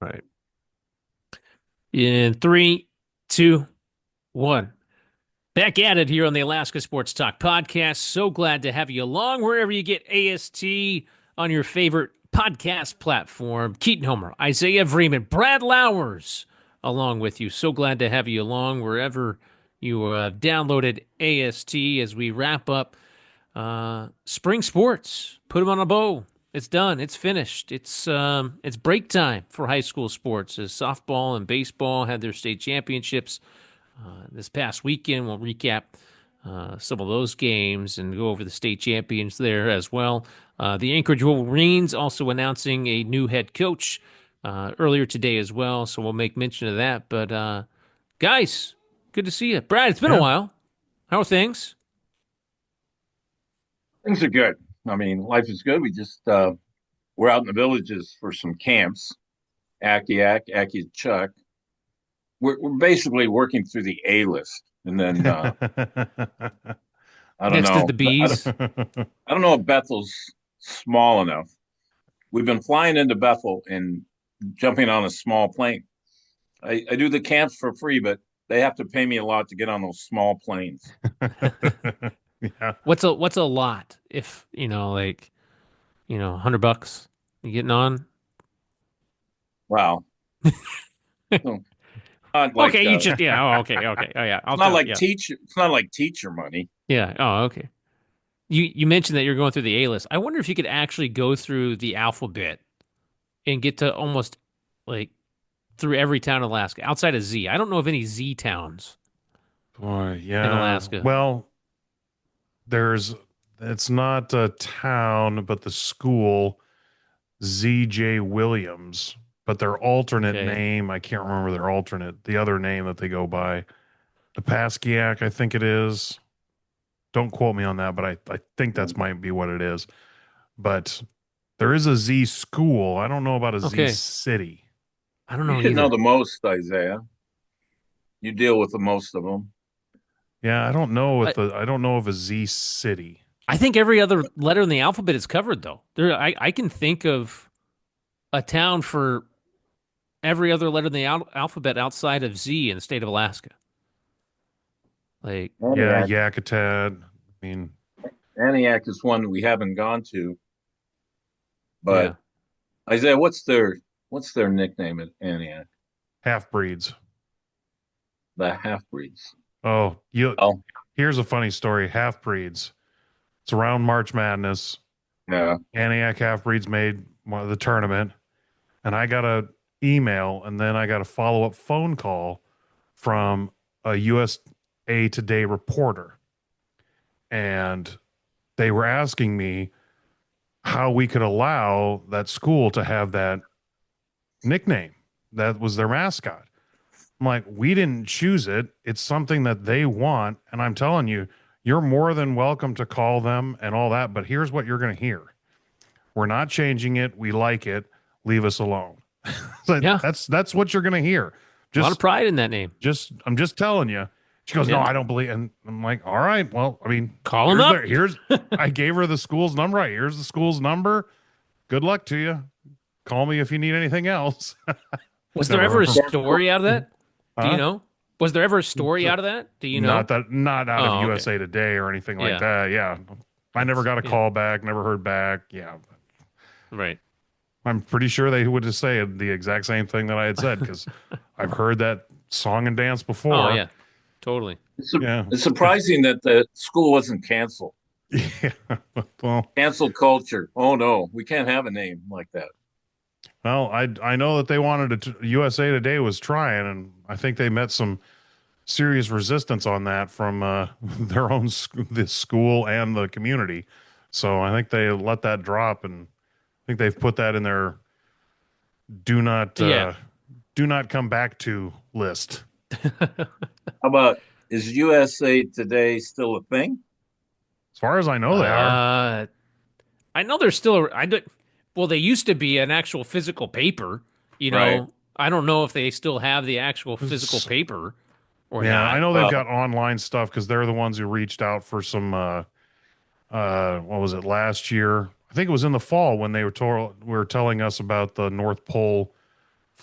Right. In three, two, one. Back at it here on the Alaska Sports Talk podcast. So glad to have you along wherever you get AST on your favorite podcast platform. Keaton Homer, Isaiah Vreeman, Brad Lowers along with you. So glad to have you along wherever you have downloaded AST as we wrap up spring sports. Put them on a bow. It's done. It's finished. It's break time for high school sports as softball and baseball had their state championships this past weekend. We'll recap some of those games and go over the state champions there as well. The Anchorage Wolverines also announcing a new head coach earlier today as well, so we'll make mention of that. But guys, good to see you. Brad, it's been a Yeah, while. How are things? things are good. I mean, life is good. We just we're out in the villages for some camps. Chuck. We're basically working through the A list, and then I don't Next is know. the bees. I don't know if Bethel's small enough. We've been flying into Bethel and jumping on a small plane. I do the camps for free, but they have to pay me a lot to get on those small planes. Yeah. What's a lot if $100 you getting on? Wow. So, not like Okay, you just yeah. Oh, okay. Oh, yeah. I'll it's not tell. like Yeah, teacher money. yeah. Oh, okay. You mentioned that you're going through the A list. I wonder if you could actually go through the alphabet and get to almost like through every town in Alaska outside of Z. I don't know of any Z towns Boy, in yeah. Alaska. Well, there's it's not a town, but the school ZJ Williams, but their alternate Okay. name, I can't remember the other name that they go by. The Paskiak, I think it is. Don't quote me on that, but I think that's might be what it is. But there is a Z school. I don't know about a Z Okay. city. I don't You know should know either. the most, Isaiah. You deal with the most of them. Yeah, I I don't know of a Z city. I think every other letter in the alphabet is covered though. I can think of a town for every other letter in the alphabet outside of Z in the state of Alaska. Like, Yeah, Antioch. Yakutat. I mean, Antioch is one we haven't gone to. yeah. But Isaiah, what's their nickname at Antioch? half breeds. The half breeds. Oh, you Oh, here's a funny story. Half breeds. It's around March Madness. yeah. Antioch half breeds made the tournament, and I got a email, and then I got a follow up phone call from a USA Today reporter, and they were asking me how we could allow that school to have that nickname. That was their mascot. I'm like, we didn't choose it. It's something that they want. And I'm telling you, you're more than welcome to call them and all that. But here's what you're going to hear. We're not changing it. We like it. Leave us alone. So Yeah. that's what you're going to hear. A lot of Just, pride in that name. I'm just telling you. She goes, no, Yeah. I don't believe. And I'm like, all right, well, I mean, Call him up. I gave her the school's number. Right, here's the school's number. Good luck to you. Call me if you need anything else. Was there Never ever heard a from, story out of that? Do you huh? know? Was there ever a story out of that? Do you know? Not out of Oh, okay. USA Today or anything like Yeah. that. Yeah. I never got a Yeah. call back, never heard back. Yeah. Right. I'm pretty sure they would just say the exact same thing that I had said because I've heard that song and dance Oh, before. yeah. Totally. Yeah. It's surprising that the school wasn't canceled. Yeah. Well, Cancel culture. Oh no, we can't have a name like that. I know that they wanted to USA Today was trying, and I think they met some serious resistance on that from their own the school and the community. So I think they let that drop, and I think they've put that in their do not Yeah. uh, do not come back to list. How about is USA Today still a thing? As far as I know, they are. Uh, I know there's still. I do, well, they used to be an actual physical paper. You Right. know, I don't know if they still have the actual physical It's- paper or yeah, I not. know they've Well, got online stuff because they're the ones who reached out for some. What was it last year? I think it was in the fall when they were telling us about the North Pole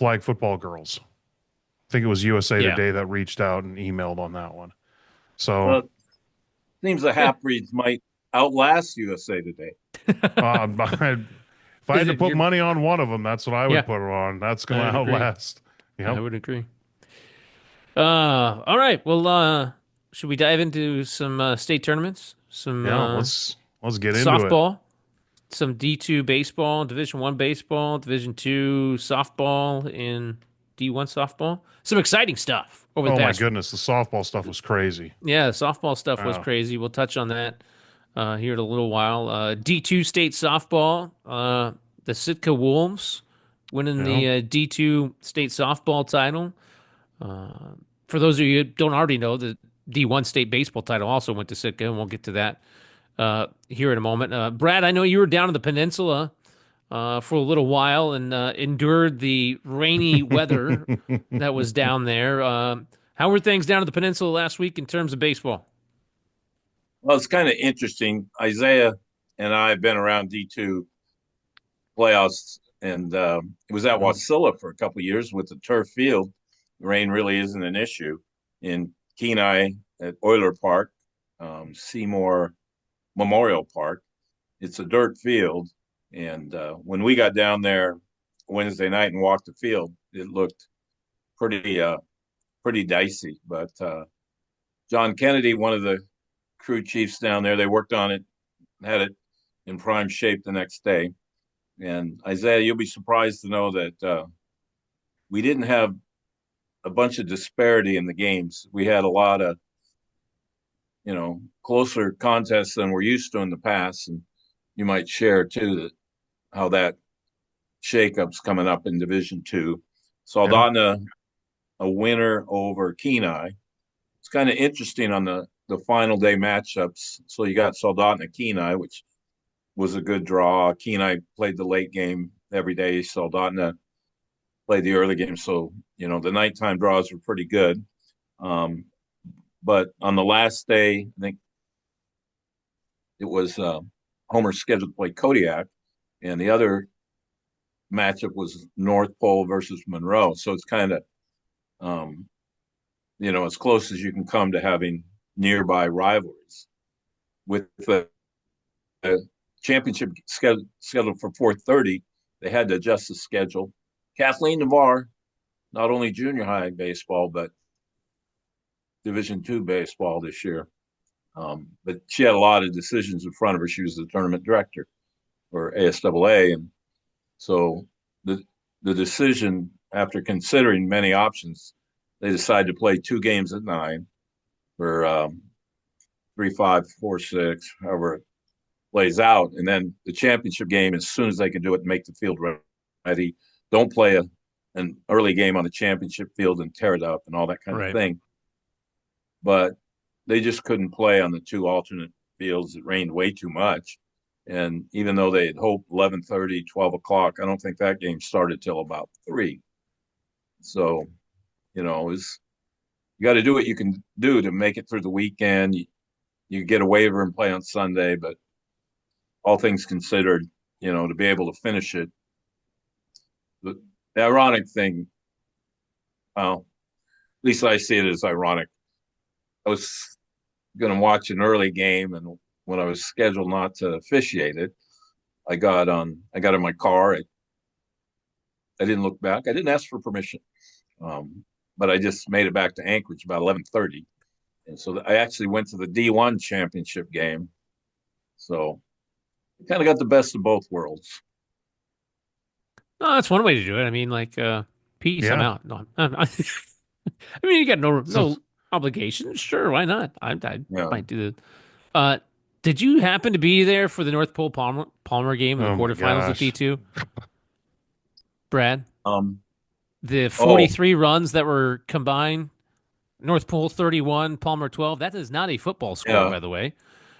flag football girls. I think it was USA Yeah. Today that reached out and emailed on that one. So Well, seems the half breeds might outlast USA Today. if I had to put You're- money on one of them, that's what I would yeah, put it on. That's going I to would agree. outlast. I Yep. would agree. All right. Well, should we dive into some state tournaments? Some Yeah. Let's get into it. softball, some D2 baseball, Division 1 baseball, Division 2 softball, and D1 softball. Some exciting stuff over the Oh my past. goodness, the softball stuff was crazy. Yeah, the softball stuff was Wow. crazy. We'll touch on that here in a little while. D2 state softball, the Sitka Wolves winning Yeah. the D2 state softball title. Uh, for those of you who don't already know, the D1 state baseball title also went to Sitka, and we'll get to that here in a moment. Brad, I know you were down in the peninsula for a little while and endured the rainy weather that was down there. How were things down at the peninsula last week in terms of baseball? Well, it's kind of interesting. Isaiah and I have been around D2 playoffs, and it was at Yeah. Wasilla for a couple of years with the turf field. Rain really isn't an issue. In Kenai at Euler Park, Seymour Memorial Park, it's a dirt field. And when we got down there Wednesday night and walked the field, it looked pretty dicey. But John Kennedy, one of the crew chiefs down there, they worked on it, had it in prime shape the next day. And Isaiah, you'll be surprised to know that we didn't have a bunch of disparity in the games. We had a lot of, closer contests than we're used to in the past. And you might share too that how that shakeup's coming up in Division 2. Yeah. Soldotna, a winner over Kenai. It's kind of interesting on the final day matchups. So you got Soldotna Kenai, which was a good draw. Kenai played the late game every day. Soldotna played the early game. So, the nighttime draws were pretty good. But on the last day, I think it was Homer scheduled to play Kodiak, and the other matchup was North Pole versus Monroe. So it's kind of, as close as you can come to having nearby rivalries. With the championship scheduled for 4:30, they had to adjust the schedule. Kathleen Navarre, not only junior high baseball, but Division 2 baseball this year. But she had a lot of decisions in front of her. She was the tournament director for ASAA. And so the decision, after considering many options, they decided to play 2 games at 9 for 3-5, 4-6, however it plays out. And then the championship game, as soon as they can do it, make the field ready. Don't play an early game on the championship field and tear it up and all that kind of thing. But they just couldn't play on the 2 alternate fields. It rained way too much. And even though they had hoped 11:30, 12 o'clock, I don't think that game started till about 3. So, you got to do what you can do to make it through the weekend. You get a waiver and play on Sunday, but all things considered, to be able to finish it. The ironic thing, well, at least I see it as ironic. I was going to watch an early game, and when I was scheduled not to officiate it, I got in my car. I didn't look back. I didn't ask for permission, but I just made it back to Anchorage about 11:30, and so I actually went to the D1 championship game. So kind of got the best of both worlds. No, that's one way to do it. I mean, like, peace, I'm Yeah. out. No, I mean, you got no So obligation. Sure, why not? I Yeah. might do that. Did you happen to be there for the North Pole Palmer game in the oh my quarterfinals of gosh. D2? Brad, Um. the Oh, 43 runs that were combined, North Pole 31, Palmer 12. That is not a football score, yeah. by the way.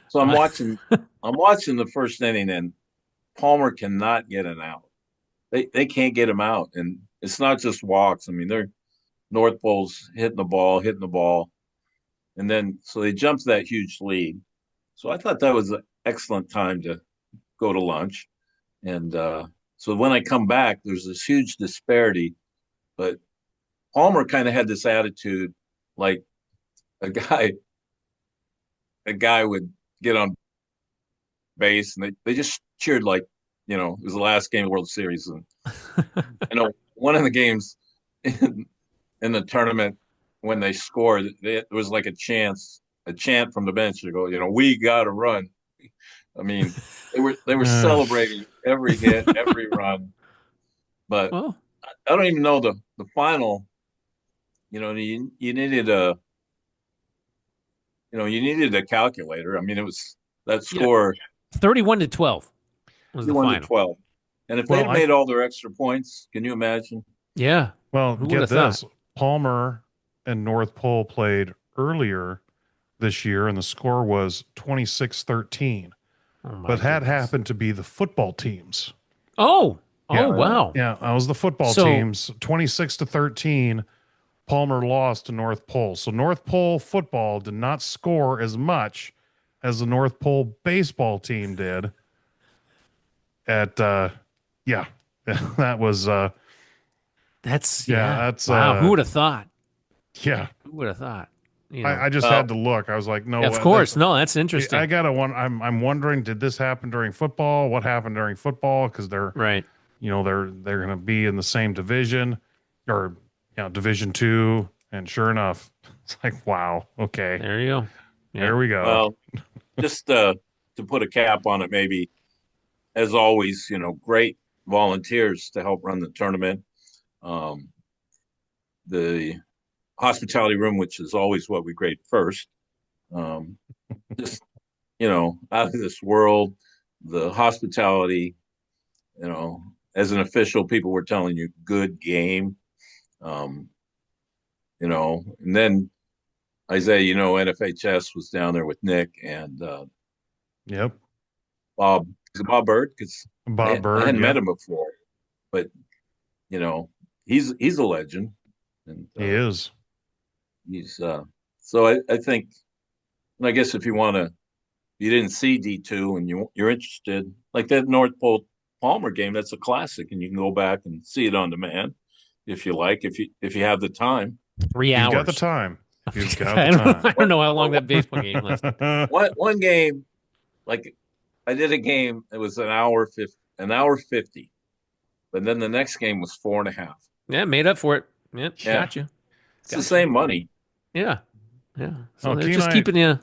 So I'm Uh, watching. I'm watching the first inning, and Palmer cannot get an out. They can't get him out, and it's not just walks. I mean, they're North Pole's hitting the ball, and then so they jumped that huge lead. So I thought that was an excellent time to go to lunch, and so when I come back, there's this huge disparity But Palmer kind of had this attitude, like a guy a guy would get on base and they just cheered like, it was the last game of the World Series. And one of the games in the tournament when they scored, it was like a chant from the bench to go, we got to run. I mean, they were celebrating every hit, every run. But Well, I don't even know the final. You needed a calculator. I mean, it was that score 31-12 was the 1 to final. 12. And if Well, they'd made all their extra points, can you imagine? Yeah. Well, Who get would've this. thought? Palmer and North Pole played earlier this year, and the score was 26-13. Oh my But that goodness. happened to be the football teams. Oh. Yeah. Wow. Yeah, that was the football So- teams. 26-13. Palmer lost to North Pole. So North Pole football did not score as much as the North Pole baseball team did. That was That's that's wow. Who would have thought? yeah. Who would have thought? I just had to look. I was like, no, of course. No, that's interesting. I gotta one. I'm wondering, did this happen during football? What happened during football? Because they're right. they're going to be in the same division, or Division II, and sure enough, it's like, wow, okay, There you go. Yeah. there we go. Well, just to put a cap on it, maybe, as always, great volunteers to help run the tournament. The hospitality room, which is always what we grade first, just, out of this world. The hospitality, as an official, people were telling you good game. And then Isaiah, NFHS was down there with Nick and Yep, Bob. Is it Bob Bird? Because Bob Bird. I hadn't yeah. met him before, but he's a legend, and He is. he's so I think, and I guess if you didn't see D2 and you're interested, like that North Pole Palmer game, that's a classic, and you can go back and see it on demand if you like, if you have the time. 3 hours. You've got the time. You've got I the don't, time. I don't know how long that baseball game was. One game, like I did a game, it was an hour 50, but then the next game was 4.5. Yeah, made up for it. Yep, Yeah. gotcha. It's the same money. Yeah, yeah. So Oh, they're Key just and I- keeping you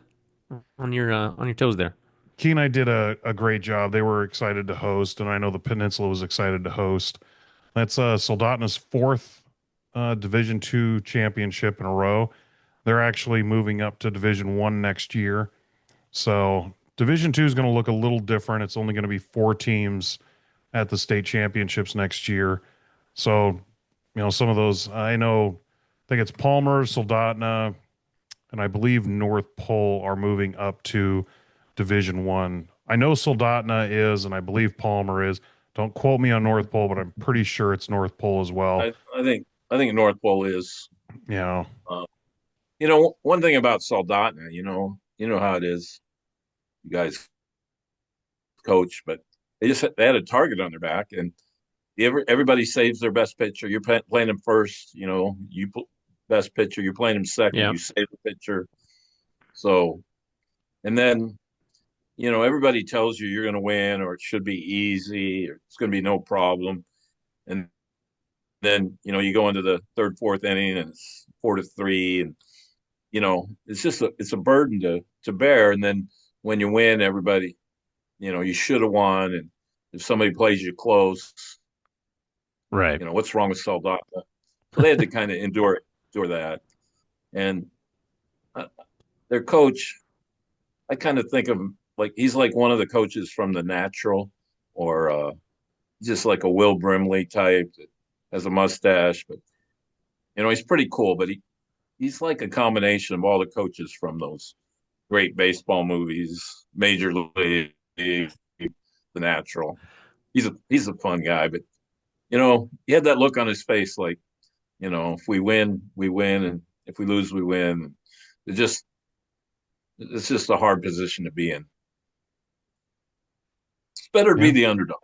on your toes there. Key and I did a great job. They were excited to host, and I know the Peninsula was excited to host. That's Soldotna's fourth Division II championship in a row. They're actually moving up to Division I next year. So Division II is going to look a little different. It's only going to be 4 teams at the state championships next year. So, some of those, I think it's Palmer, Soldotna, and I believe North Pole are moving up to Division I. I know Soldotna is, and I believe Palmer is. Don't quote me on North Pole, but I'm pretty sure it's North Pole as well. I think North Pole is. One thing about Soldotna, you know how it is. You guys coach, but they had a target on their back, and everybody saves their best pitcher. You're playing them first, best pitcher. You're playing them second. Yeah. You save the pitcher. So, and then, everybody tells you're going to win, or it should be easy, or it's going to be no problem. And then, you go into the third, fourth inning, and it's 4-3, and it's a burden to bear. And then when you win, everybody, you should have won. And if somebody plays you close, Right. what's wrong with Soldotna? So they had to kind of endure that. And their coach, I kind of think of him like he's like one of the coaches from The Natural, or just like a Will Brimley type that has a mustache, but he's pretty cool. But he's like a combination of all the coaches from those great baseball movies, Major League, The Natural. He's a fun guy, but he had that look on his face, like, if we win, we win, and if we lose, we win. It's just a hard position to be in. It's better to be the underdog.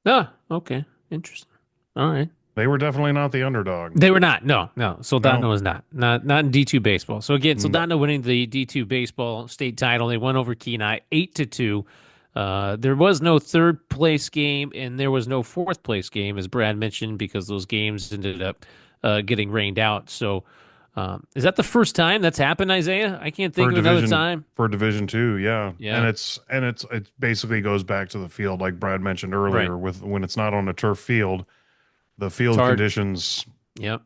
Ah, okay. Interesting. All right. They were definitely not the underdog. They were not. No, no. Soldotna No, was not in D2 baseball. So again, no, Soldotna winning the D2 baseball state title. They won over Kenai 8-2. There was no third place game and there was no fourth place game, as Brad mentioned, because those games ended up getting rained out. So is that the first time that's happened, Isaiah? I can't think of another time. for Division two, yeah. Yeah, And it basically goes back to the field, like Brad mentioned right. earlier, with when it's not on a turf field, the It's field hard. conditions Yep,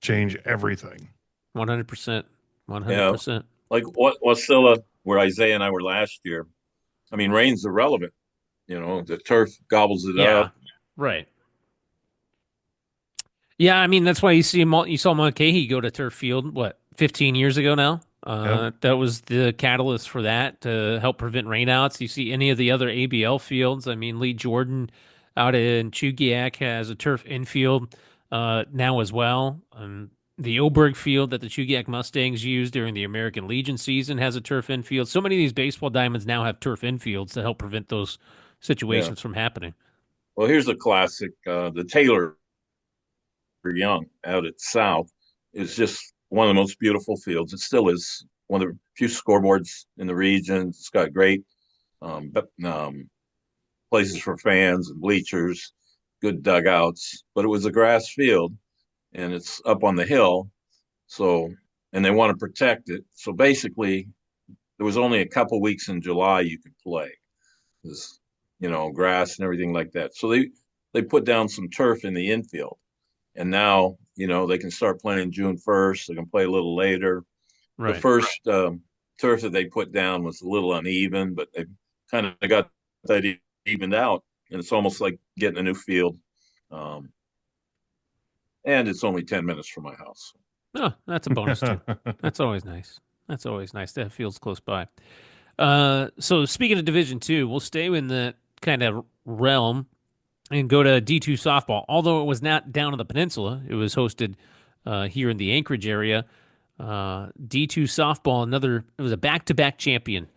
change everything. 100%, Yeah, 100%. like what Wasilla, where Isaiah and I were last year. I mean, rain's irrelevant. The turf gobbles it Yeah, up. right. Yeah, I mean that's why you saw Mulcahy go to turf field 15 years ago now. Yep. That was the catalyst for that to help prevent rainouts. You see any of the other ABL fields. I mean, Lee Jordan out in Chugiak has a turf infield now as well. The Oberg field that the Chugiak Mustangs used during the American Legion season has a turf infield. So many of these baseball diamonds now have turf infields to help prevent those Yeah. situations from happening. Well, here's a classic. The Taylor Young out at South is just one of the most beautiful fields. It still is one of the few scoreboards in the region. It's got great but, places for fans and bleachers, good dugouts. But it was a grass field, and it's up on the hill. So, and they want to protect it. So basically, there was only a couple weeks in July you could play. There's, grass and everything like that. So they put down some turf in the infield, and now they can start playing June 1st. They can play a little later. The Right. first turf that they put down was a little uneven, but they kind of got that evened out, and it's almost like getting a new field. Um, and it's only 10 minutes from my house. Oh, that's a bonus too. That's always nice. That's always nice to have fields close by. So speaking of Division Two, we'll stay in the kind of realm and go to D2 softball. Although it was not down on the peninsula, it was hosted here in the Anchorage area. D2 softball, it was a back-to-back champion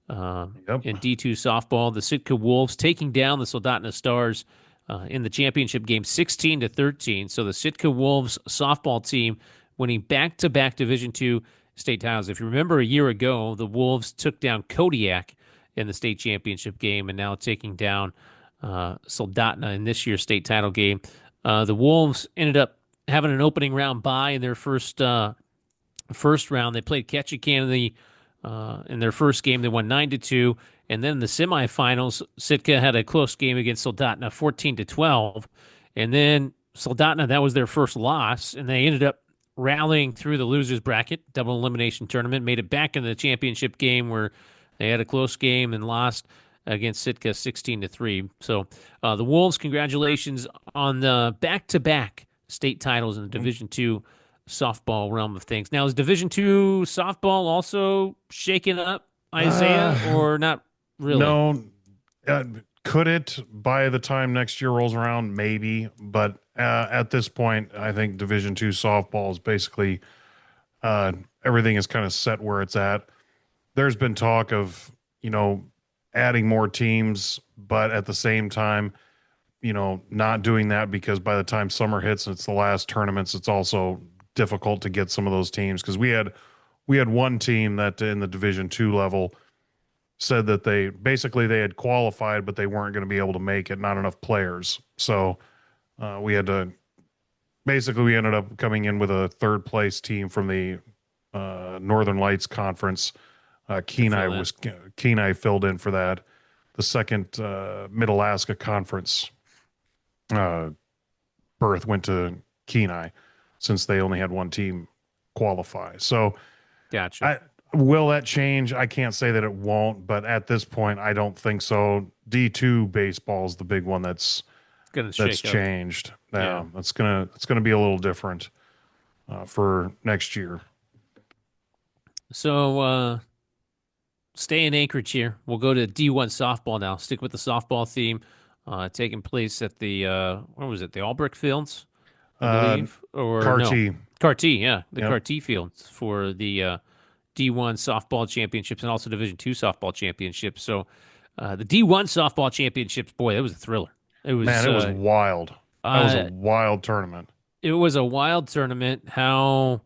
Yep. in D2 softball. The Sitka Wolves taking down the Soldotna Stars in the championship game 16-13. So the Sitka Wolves softball team winning back-to-back Division II state titles. If you remember a year ago, the Wolves took down Kodiak in the state championship game and now taking down Soldotna in this year's state title game. The Wolves ended up having an opening round bye in their first round. They played Ketchikan in their first game. They won 9-2. And then in the semifinals, Sitka had a close game against Soldotna, 14-12. And then Soldotna, that was their first loss, and they ended up rallying through the losers bracket, double elimination tournament, made it back in the championship game where they had a close game and lost against Sitka 16-3. So the Wolves, congratulations on the back-to-back state titles in the Division II softball realm of things. Now, is Division II softball also shaken up, Isaiah, or not really? No, uh, could it by the time next year rolls around? Maybe, but at this point, I think Division two softball is basically everything is kind of set where it's at. There's been talk of adding more teams, but at the same time, not doing that because by the time summer hits and it's the last tournaments, it's also difficult to get some of those teams because we had one team that in the Division two level said that they had qualified, but they weren't going to be able to make it. Not enough players, so we had to we ended up coming in with a third place team from the Northern Lights Conference. Kenai filled in for that. The second Mid Alaska Conference berth went to Kenai since they only had one team qualify. So Gotcha. will that change? I can't say that it won't, but at this point, I don't think so. D2 baseball is the big one that's changed. Yeah, it's gonna be a little different for next year. So stay in Anchorage here. We'll go to D1 softball now. Stick with the softball theme. Taking place at the what was it? The Albrecht Fields, I believe, or Carty. no? Carty, yeah, the Carty Fields for the D1 softball championships and also Division II softball championships. So the D1 softball championships, boy, that was a thriller. It was Man, it was wild. That was a Uh, wild tournament. it was a wild tournament. How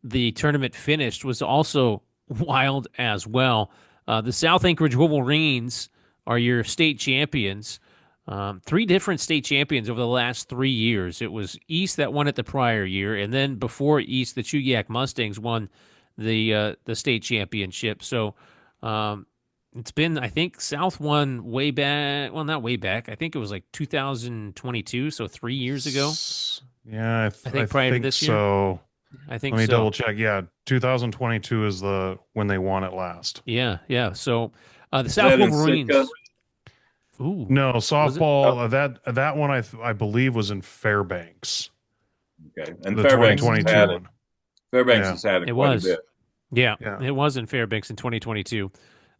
the tournament finished was also wild as well. The South Anchorage Wolverines are your state champions. Three different state champions over the last 3 years. It was East that won it the prior year, and then before East, the Chugiak Mustangs won the state championship. So it's been, I think, South won way back. Well, not way back. I think it was like 2022, so 3 years ago. Yeah, I I think prior to think this year. so. I think Let me double so. check. Yeah, 2022 is the when they won it last. Yeah, yeah. So the Is South that in Sitka? Wolverines. Ooh, No, was it? Oh, softball. That one I believe was in Fairbanks, okay. And the Fairbanks has 2022 had it. one. Fairbanks Yeah, has had it It quite a was. bit. Yeah, yeah. it was in Fairbanks in 2022.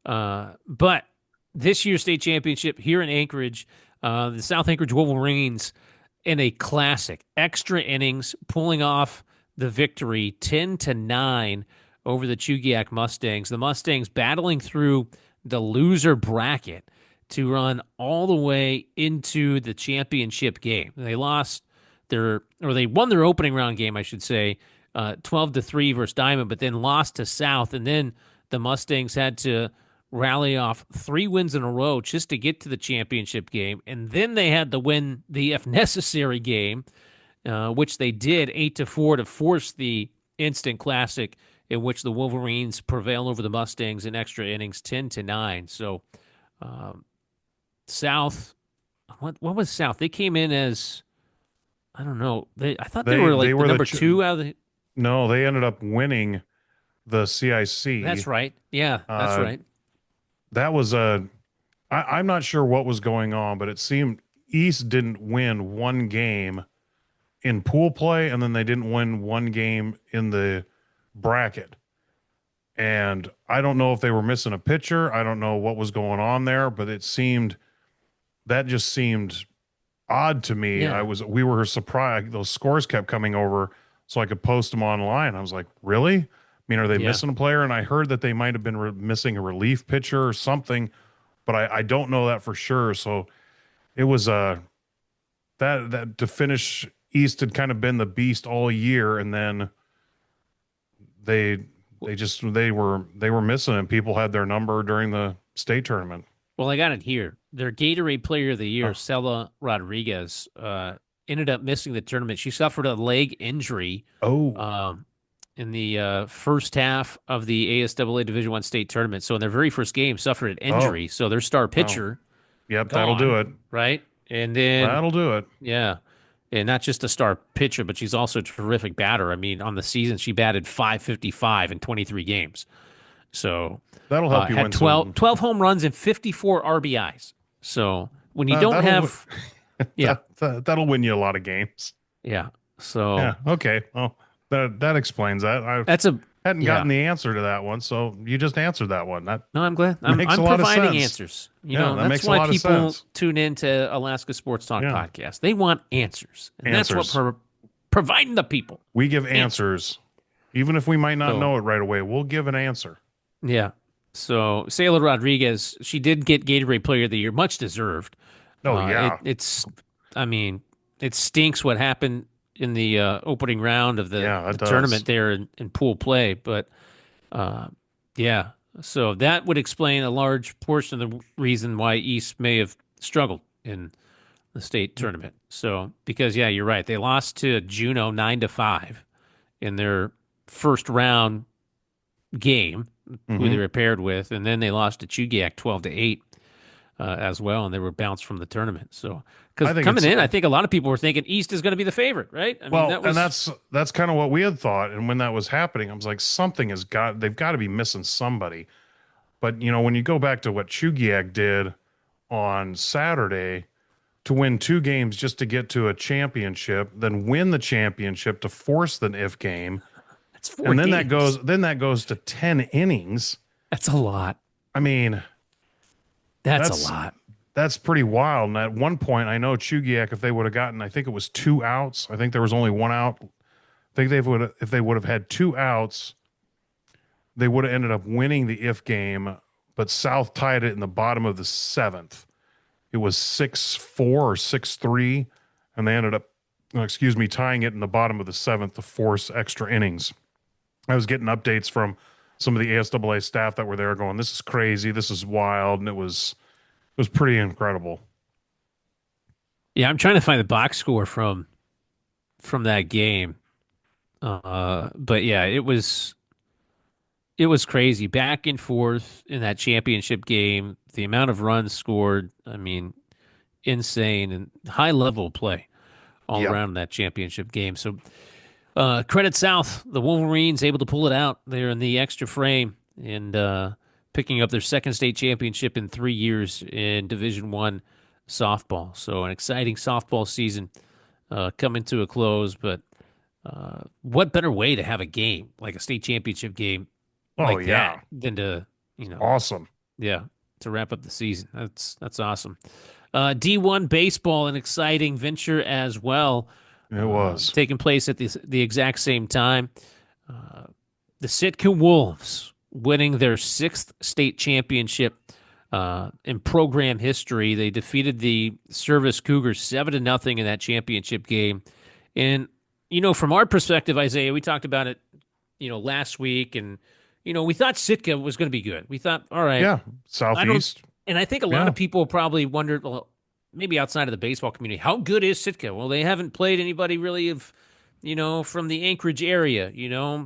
But this year's state championship here in Anchorage, the South Anchorage Wolverines in a classic extra innings, pulling off the victory 10-9 over the Chugiak Mustangs. The Mustangs battling through the loser bracket to run all the way into the championship game. They won their opening round game, I should say, 12-3 versus Diamond, but then lost to South. And then the Mustangs had to rally off 3 wins in a row just to get to the championship game. And then they had to win the, if necessary, game, which they did 8-4 to force the instant classic in which the Wolverines prevail over the Mustangs in extra innings 10-9. So um, South, what was South? They came in as, I don't know. I thought they were They like the were number two out of the. no, they ended up winning the CIC. That's right. Yeah, that's Uh, right. that was I'm not sure what was going on, but it seemed East didn't win one game in pool play, and then they didn't win one game in the bracket. And I don't know if they were missing a pitcher. I don't know what was going on there, but that just seemed odd to me. Yeah, We were surprised. Those scores kept coming over so I could post them online. I was like, really? I mean, are they yeah. missing a player? And I heard that they might have been missing a relief pitcher or something, but I don't know that for sure. So it was that to finish East had kind of been the beast all year, and then they they were missing it. People had their number during the state tournament. Well, I got it here. Their Gatorade Player of the Year, Oh, Sela Rodriguez, ended up missing the tournament. She suffered a leg injury oh, um, in the first half of the ASAA Division One state tournament. So in their very first game, suffered an oh, injury. So their star well, pitcher yep, that'll do gone, it. right? And then That'll do it. yeah, and not just a star pitcher, but she's also a terrific batter. I mean, on the season, she batted 555 in 23 games. So That'll help you had win some. 12 home runs and 54 RBIs. So when you don't That'll have, yeah, that'll win you a lot of games. yeah. So Yeah. Okay. Well, that explains that. I that's a, hadn't yeah. gotten the answer to that one, so you just answered that one. That No, I'm glad. I'm makes a I'm lot of providing sense. answers. Yeah, that That's makes a why lot of people sense. tune in to Alaska Sports Talk Yeah. podcast. They want answers, and that's Answers. what providing the people. We give answers, even if we might not So know it right away. We'll give an answer. yeah. So Sayla Rodriguez, she did get Gatorade Player of the Year, much deserved. Oh yeah. I mean, it stinks what happened in the opening round of Yeah, the it does. tournament there in pool play, but yeah. So that would explain a large portion of the reason why East may have struggled in the state tournament. So because yeah, you're right, they lost to Juneau 9-5 in their first round game, who they Mhm. were paired with, and then they lost to Chugiak 12-8 as well, and they were bounced from the tournament. So, I because think coming it's in, I think a lot of people were thinking East is going to be the favorite, right? I mean, well, that was and that's kind of what we had thought. And when that was happening, I was like, they've got to be missing somebody. But when you go back to what Chugiak did on Saturday to win 2 games just to get to a championship, then win the championship to force the if game, that's 4 and then games. that goes to 10 innings. That's a lot. I mean, That's that's a lot. that's pretty wild. And at one point, I know Chugiak, if they would have gotten, I think it was 2 outs. I think there was only 1 out. I think if they would have had 2 outs, they would have ended up winning the if game. But South tied it in the bottom of the 7th. It was 6-4 or 6-3 and they ended up, tying it in the bottom of the seventh to force extra innings. I was getting updates from some of the ASAA staff that were there going, this is crazy, this is wild, and it was pretty incredible. Yeah, I'm trying to find the box score from that game. But yeah, it was crazy. Back and forth in that championship game. The amount of runs scored, I mean, insane and high level play all Yeah. around in that championship game. So credit South, the Wolverines able to pull it out there in the extra frame and picking up their second state championship in 3 years in Division One softball. So an exciting softball season coming to a close. But what better way to have a game like a state championship game Oh like that yeah. than to Awesome. yeah, to wrap up the season. That's awesome. D1 baseball, an exciting venture as well, It was. taking place at the exact same time. The Sitka Wolves winning their sixth state championship in program history. They defeated the Service Cougars 7-0 in that championship game. And from our perspective, Isaiah, we talked about it, last week, and we thought Sitka was going to be good. We thought, all right, Yeah. Southeast. and I think a lot of people probably wondered, well, maybe outside of the baseball community, how good is Sitka? Well, they haven't played anybody really from the Anchorage area.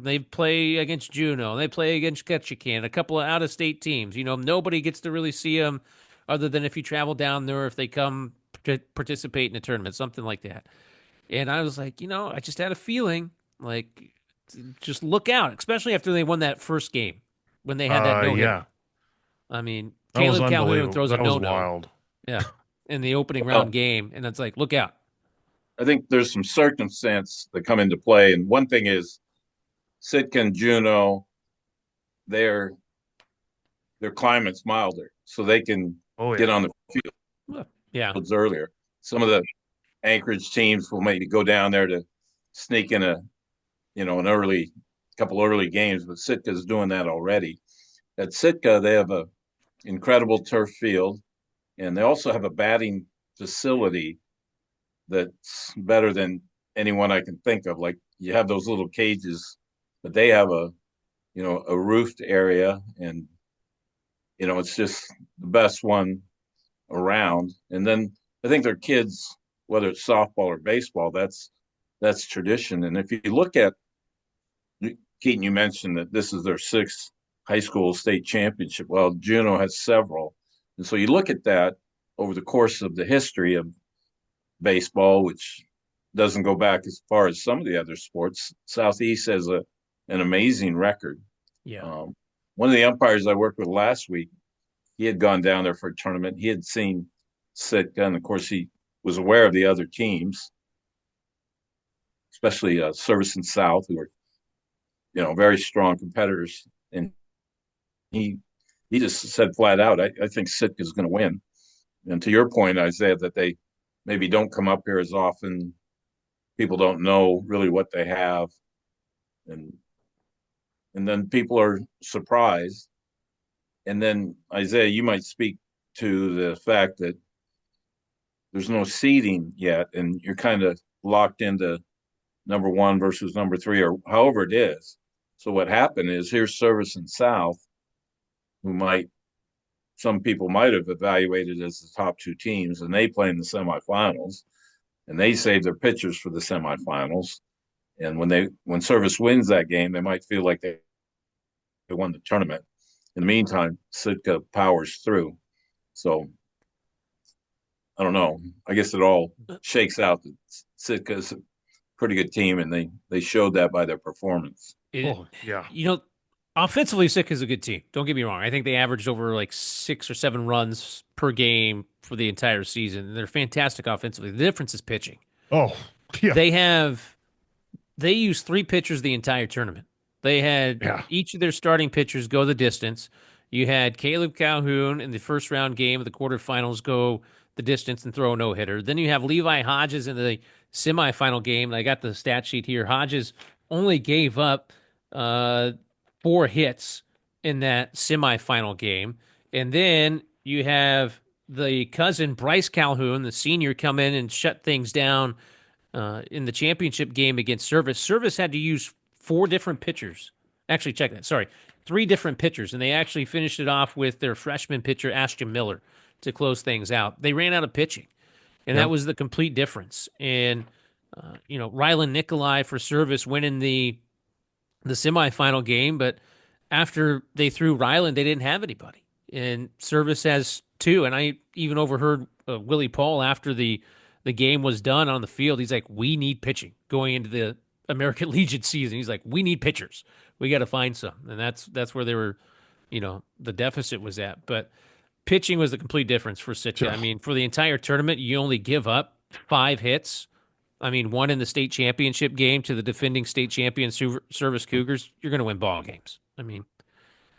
They play against Juneau, they play against Ketchikan, a couple of out-of-state teams. Nobody gets to really see them other than if you travel down there, or if they come to participate in a tournament, something like that. And I was like, I just had a feeling like, just look out, especially after they won that first game when they had that no-hitter. Yeah. I mean, That was Caleb Calhoun unbelievable. throws a That was no-no. wild. Yeah, in the opening Well, round game, and it's like, look out. I think there's some circumstance that come into play, and one thing is Sitka and Juneau, their their climate's milder, so they can Oh get yeah. on the Yeah, fields earlier. Some of the Anchorage teams will maybe go down there to sneak in an early couple early games, but Sitka's doing that already. At Sitka, they have a incredible turf field, and they also have a batting facility that's better than anyone I can think of. Like, you have those little cages, but they have a roofed area, and it's just the best one around. And then I think their kids, whether it's softball or baseball, that's tradition. And if you look at Keaton, you mentioned that this is their sixth high school state championship. Well, Juneau has several. And so you look at that over the course of the history of baseball, which doesn't go back as far as some of the other sports. Southeast has an amazing record. yeah. One of the umpires I worked with last week, he had gone down there for a tournament. He had seen Sitka, and of course, he was aware of the other teams, especially Service and South, who are very strong competitors. And he just said flat out, I think Sitka is going to win. And to your point, Isaiah, that they maybe don't come up here as often. People don't know really what they have, and then people are surprised. And then Isaiah, you might speak to the fact that there's no seeding yet, and you're kind of locked into number one versus number three, or however it is. So what happened is, here's Service and South, who some people might have evaluated as the top two teams, and they play in the semifinals, and they save their pitchers for the semifinals. And when Service wins that game, they might feel like they won the tournament. In the meantime, Sitka powers through. So I don't know. I guess it all shakes out that Sitka's a pretty good team, and they showed that by their performance. Oh yeah. Offensively, Sitka is a good team. Don't get me wrong. I think they averaged over like 6 or 7 runs per game for the entire season. And they're fantastic offensively. The difference is pitching. Oh yeah. They used 3 pitchers the entire tournament. They had each of their starting pitchers go the distance. You had Caleb Calhoun in the first round game of the quarterfinals go the distance and throw a no-hitter. Then you have Levi Hodges in the semifinal game. And I got the stat sheet here. Hodges only gave up 4 hits in that semifinal game. And then you have the cousin Bryce Calhoun, the senior, come in and shut things down in the championship game against Service. Service had to use four different pitchers. Actually, check that. Sorry, three different pitchers, and they actually finished it off with their freshman pitcher Ashton Miller to close things out. They ran out of pitching, and that Yep. was the complete difference. And Rylan Nikolai for Service winning the semifinal game, but after they threw Ryland, they didn't have anybody. And Service has two. And I even overheard Willie Paul after the game was done on the field. He's like, we need pitching going into the American Legion season. He's like, we need pitchers. We got to find some. And that's where they were, the deficit was at. But pitching was the complete difference for Sitka. Yeah. I mean, for the entire tournament, you only give up 5 hits. I mean, one in the state championship game to the defending state champion Service Cougars. You're going to win ball games. I mean,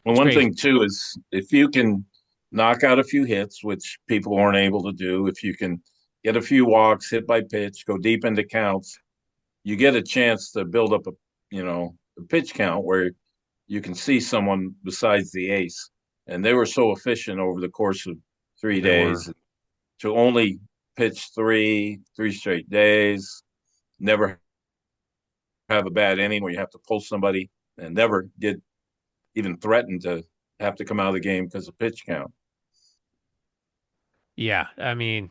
Well, it's one crazy. thing too is if you can knock out a few hits, which people aren't able to do, if you can get a few walks, hit by pitch, go deep into counts, you get a chance to build up a pitch count where you can see someone besides the ace. And they were so efficient over the course of 3 They were. days to only pitch three straight days, never have a bad inning where you have to pull somebody, and never get even threatened to have to come out of the game because of pitch count. Yeah, I mean,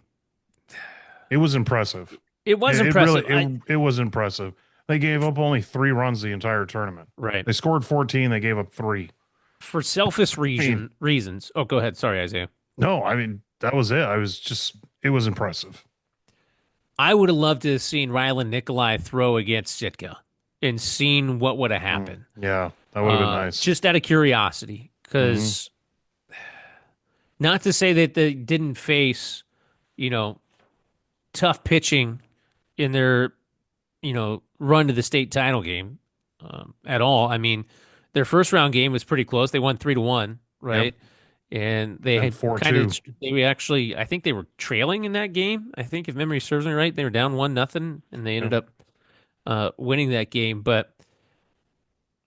It was impressive. it was It impressive. really, it was impressive. They gave up only 3 runs the entire tournament. Right. They scored 14. They gave up 3. For selfish reasons. Oh, go ahead. Sorry, Isaiah. No, I mean, that was it. It was impressive. I would have loved to have seen Rylan Nikolai throw against Sitka and seen what would have happened. Yeah, that would have been nice. Just out of curiosity, because not to say that they didn't face, tough pitching in their, run to the state title game at all. I mean, their first round game was pretty close. They won 3-1, right? And they And had 4-2. they actually, I think they were trailing in that game. I think if memory serves me right, they were down 1-0, and they ended up winning that game. But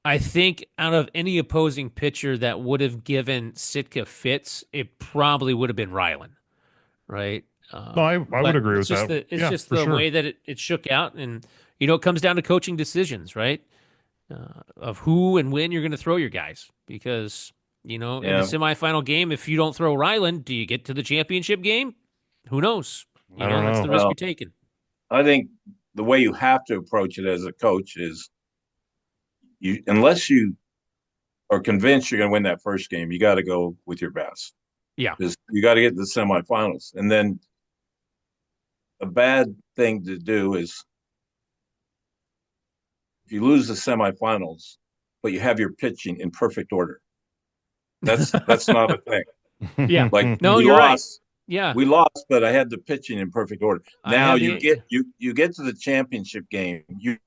I think out of any opposing pitcher that would have given Sitka fits, it probably would have been Rylan, right? No, I would agree with that. It's Yeah, just for the sure. way that it shook out. And, it comes down to coaching decisions, right? Of who and when you're going to throw your guys. Because, in the semifinal game, if you don't throw Rylan, do you get to the championship game? Who knows? I don't That's know. the risk Well, you're taking. I think the way you have to approach it as a coach is unless you are convinced you're going to win that first game, you got to go with your best. Yeah. Because you got to get to the semifinals. And then a bad thing to do is if you lose the semifinals, but you have your pitching in perfect order. That's not a thing. Yeah. Like No, we you're right. lost, Yeah. we lost, but I had the pitching in perfect order. I Now had you the- get to the championship game. You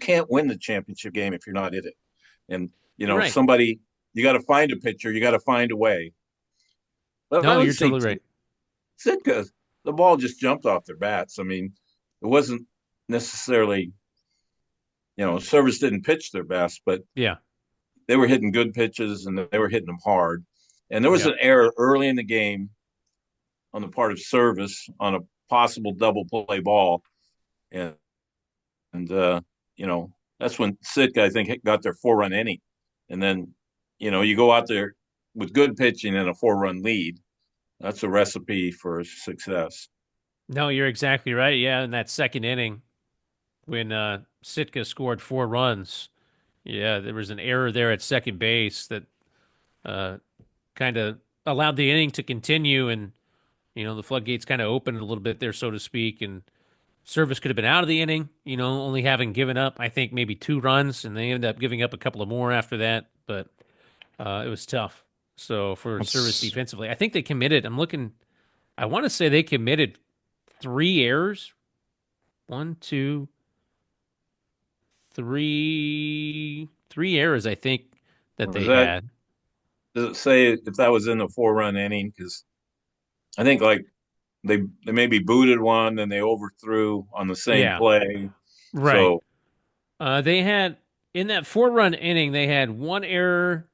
can't win the championship game if you're not in it. And Right. somebody, you got to find a pitcher, you got to find a way. But I No, would you're say totally right. Sitka, the ball just jumped off their bats. I mean, it wasn't necessarily, Service didn't pitch their best, but Yeah. they were hitting good pitches and they were hitting them hard. And there was an error early in the game on the part of Service on a possible double play ball. And that's when Sitka, I think, got their 4-run inning. And then, you go out there with good pitching and a 4-run lead. That's a recipe for success. No, you're exactly right. Yeah, in that second inning, when Sitka scored 4 runs, there was an error there at second base that kind of allowed the inning to continue, and the floodgates kind of opened a little bit there, so to speak. And Service could have been out of the inning, only having given up, I think, maybe 2 runs, and they ended up giving up a couple of more after that. But it was tough. So for Service defensively, I think they committed. I want to say they committed 3 errors. 1, 2, 3 errors, I think, that they had. Does it say if that was in the 4-run inning? Because I think they maybe booted one, then they overthrew on the same play. Right. So, they had in that 4-run inning, they had 1 error,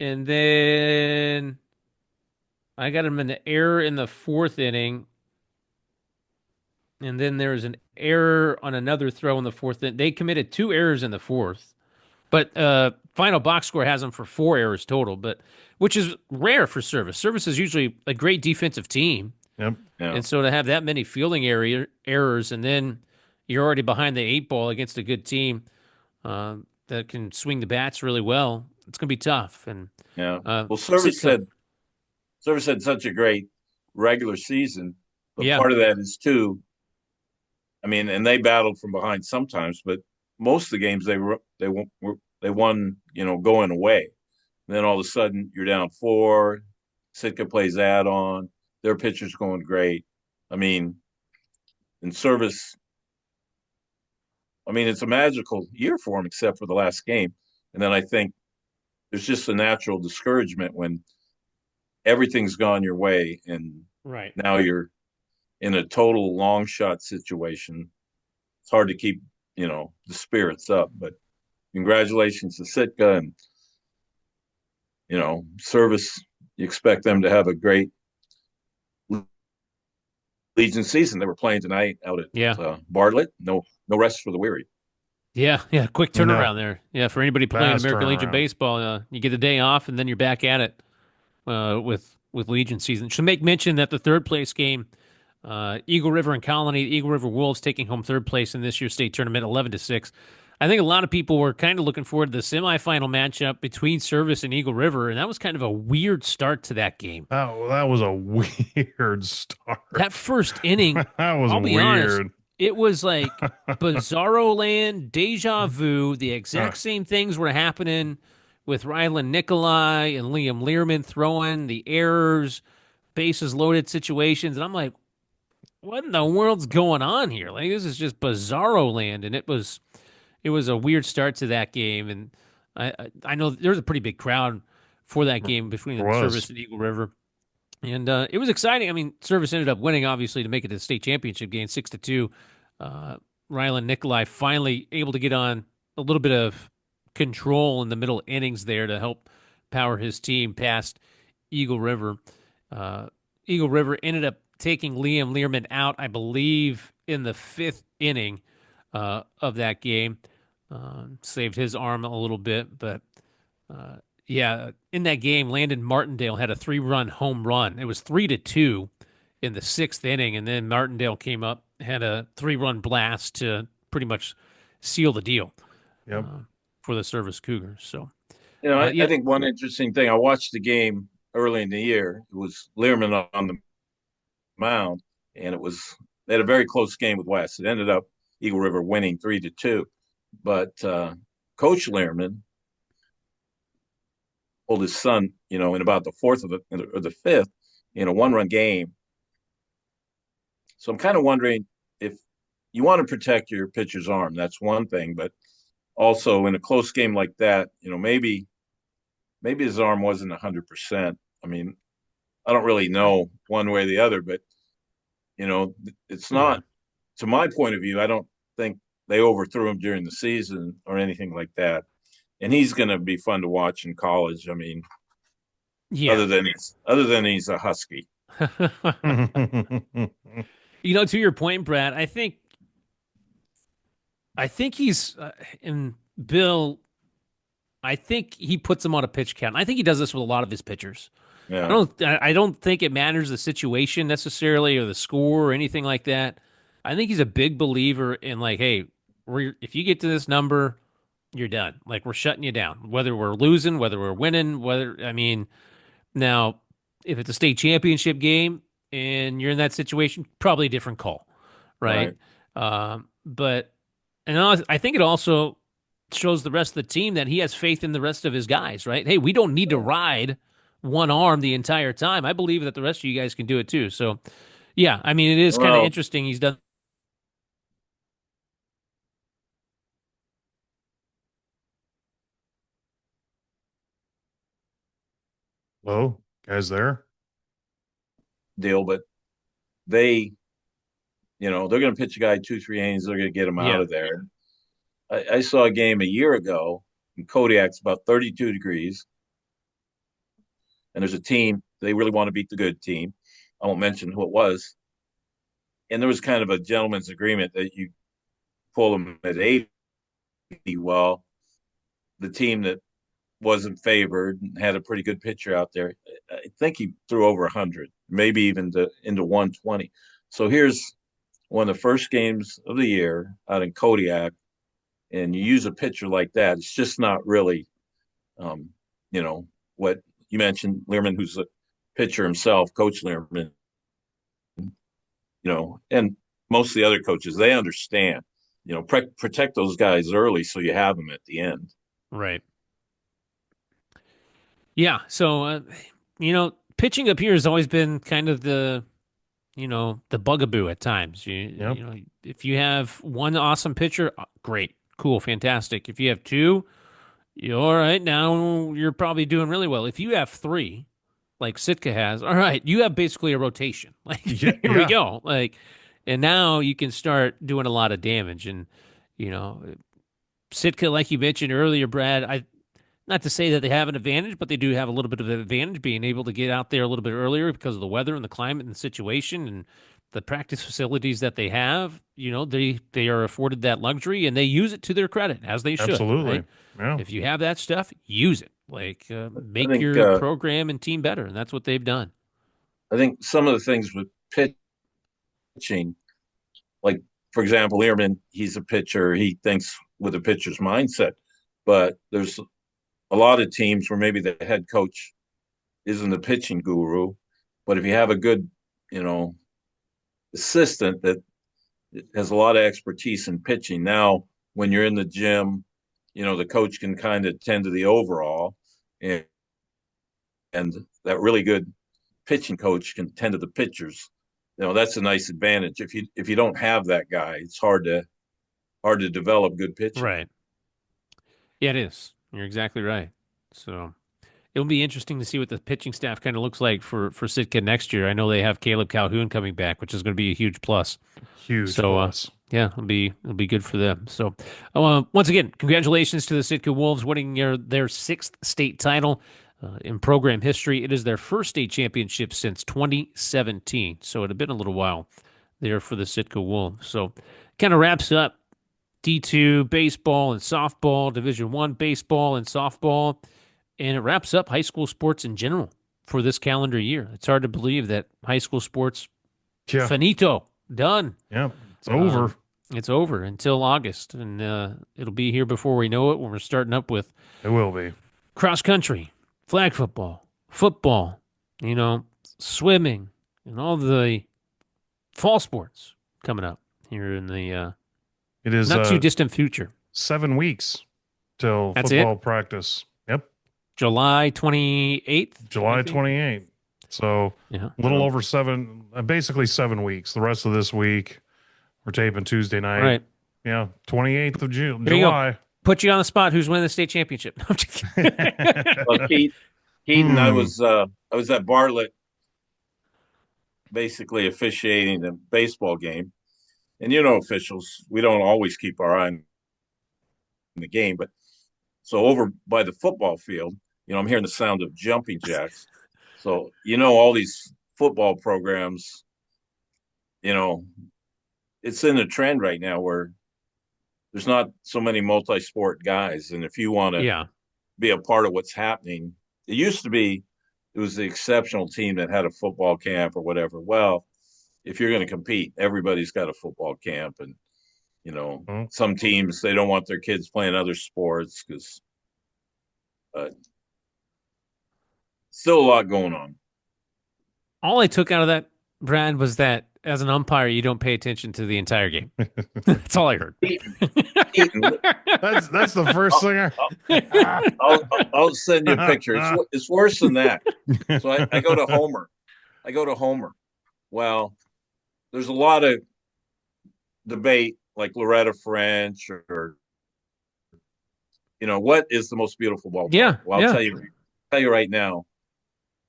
and then I got him an error in the fourth inning, and then there was an error on another throw in the fourth. They committed two errors in the fourth, but final box score has them for four errors total, but which is rare for Service. Service is usually a great defensive team, Yep. Yeah. and so to have that many fielding errors, and then you're already behind the eight ball against a good team that can swing the bats really well, it's going to be tough. And Yeah. uh, Well, Service Sitka, said Service had such a great regular season, but yeah, part of that is too. I mean, and they battled from behind sometimes, but most of the games they won, going away. And then all of a sudden you're down four. Sitka plays add on. Their pitcher's going great. I mean, in Service, I mean, it's a magical year for them, except for the last game. And then I think there's just a natural discouragement when everything's gone your way, and right. now you're in a total long shot situation. It's hard to keep, the spirits up. But congratulations to Sitka and Service. You expect them to have a great Legion season. They were playing tonight out Yeah. at Bartlett. No rest for the weary. Yeah, yeah, quick No, turnaround there. Yeah, for anybody playing fast American Legion turnaround. baseball, you get a day off and then you're back at it with Legion season. Should make mention that the third place game, Eagle River and Colony, the Eagle River Wolves taking home third place in this year's state tournament, 11-6. I think a lot of people were kind of looking forward to the semifinal matchup between Service and Eagle River, and that was kind of a weird start to that game. That was a weird start. That first inning, That was I'll be honest, weird. it was like bizarro land, deja vu. The exact same things were happening with Rylan Nikolai and Liam Learman throwing the errors, bases loaded situations. And I'm like, what in the world's going on here? Like, this is just bizarro land. And it was a weird start to that game. And I know there was a pretty big crowd for that game between It the was. Service and Eagle River. And it was exciting. I mean, Service ended up winning, obviously, to make it to the state championship game, 6-2. Rylan Nikolai finally able to get on a little bit of control in the middle innings there to help power his team past Eagle River. Eagle River ended up taking Liam Learman out, I believe, in the fifth inning of that game. Saved his arm a little bit, but yeah, in that game, Landon Martindale had a three-run home run. It was 3-2 in the sixth inning, and then Martindale came up, had a three-run blast to pretty much seal the deal Yep. for the Service Cougars. So, I yeah, think one interesting thing, I watched the game early in the year. It was Learman on the mound, and they had a very close game with West. It ended up Eagle River winning 3-2. But Coach Learman told his son, in about the fourth or the fifth, in a one-run game. So I'm kind of wondering if you want to protect your pitcher's arm. That's one thing, but also in a close game like that, maybe his arm wasn't 100%. I mean, I don't really know one way or the other, but it's yeah, not. To my point of view, I don't think they overthrew him during the season or anything like that. And he's going to be fun to watch in college. I mean, yeah. other than he's a Husky. To your point, Brad, I think he's and Bill. I think he puts him on a pitch count. I think he does this with a lot of his pitchers. I Yeah, don't. I don't think it matters the situation necessarily or the score or anything like that. I think he's a big believer in like, hey, if you get to this number, you're done. Like we're shutting you down, whether we're losing, whether we're winning, whether I mean, now if it's a state championship game and you're in that situation, probably a different call, right? right. But I think it also shows the rest of the team that he has faith in the rest of his guys, right? Hey, we don't need to ride one arm the entire time. I believe that the rest of you guys can do it too. So, yeah, I mean, it is kind of Well, interesting. He's done. Hello, guys there? deal, but they, they're going to pitch a guy 2-3 innings. They're going to get him out Yeah, of there. I saw a game a year ago in Kodiak's about 32 degrees, and there's a team they really want to beat the good team. I won't mention who it was. And there was kind of a gentleman's agreement that you pull them at 80. Well, the team that wasn't favored and had a pretty good pitcher out there, I think he threw over 100, maybe even into 120. So here's one of the first games of the year out in Kodiak, and you use a pitcher like that. It's just not really, um, what you mentioned, Learman, who's a pitcher himself, Coach Learman, and most of the other coaches, they understand, protect those guys early so you have them at the end. Right. Yeah. So, pitching up here has always been kind of the bugaboo at times. Yep. If you have one awesome pitcher, great, cool, fantastic. If you have two, you're all right. Now you're probably doing really well. If you have three, like Sitka has, all right, you have basically a rotation. Like, here we go. Like, and now you can start doing a lot of damage. And, Sitka, like you mentioned earlier, Brad, not to say that they have an advantage, but they do have a little bit of an advantage being able to get out there a little bit earlier because of the weather and the climate and the situation and the practice facilities that they have. They are afforded that luxury and they use it to their credit, as they should. Absolutely. Right? Yeah. If you have that stuff, use it. Like, make your program and team better, and that's what they've done. I think some of the things with pitching, like, for example, Learman, he's a pitcher. He thinks with a pitcher's mindset, but there's a lot of teams where maybe the head coach isn't the pitching guru, but if you have a good, assistant that has a lot of expertise in pitching, now when you're in the gym, the coach can kind of tend to the overall, and that really good pitching coach can tend to the pitchers. That's a nice advantage. If you don't have that guy, it's hard to develop good pitching. Right. Yeah, it is. You're exactly right. So it'll be interesting to see what the pitching staff kind of looks like for Sitka next year. I know they have Caleb Calhoun coming back, which is going to be a huge plus. Huge plus. Yeah, it'll be good for them. So once again, congratulations to the Sitka Wolves winning their sixth state title in program history. It is their first state championship since 2017. So it had been a little while there for the Sitka Wolves. So kind of wraps up D2 baseball and softball, Division I baseball and softball, and it wraps up high school sports in general for this calendar year. It's hard to believe that high school sports, finito, done. Yeah, it's over. It's over until August, and it'll be here before we know it when we're starting up with it will be cross country, flag football, swimming, and all the fall sports coming up here in the it is not too distant future. 7 weeks till football practice. Yep. July 28th? July 28th. So a little over basically 7 weeks. The rest of this week, we're taping Tuesday night. Right. Yeah. 28th of July. Put you on the spot. Who's winning the state championship? No, I'm just kidding. Well, Keaton, I was at Bartlett basically officiating a baseball game. And officials, we don't always keep our eye on the game, but so over by the football field, I'm hearing the sound of jumping jacks. So, all these football programs, it's in a trend right now where there's not so many multi-sport guys. And if you want to be a part of what's happening, it used to be, it was the exceptional team that had a football camp or whatever. Well, if you're going to compete, everybody's got a football camp. And, some teams, they don't want their kids playing other sports because still a lot going on. All I took out of that, Brad, was that as an umpire, you don't pay attention to the entire game. That's all I heard. That's the first thing I'll send you a picture. It's worse than that. So I go to Homer. Well, there's a lot of debate, like Loretta French or what is the most beautiful ballpark? Yeah. Well, I'll tell you right now,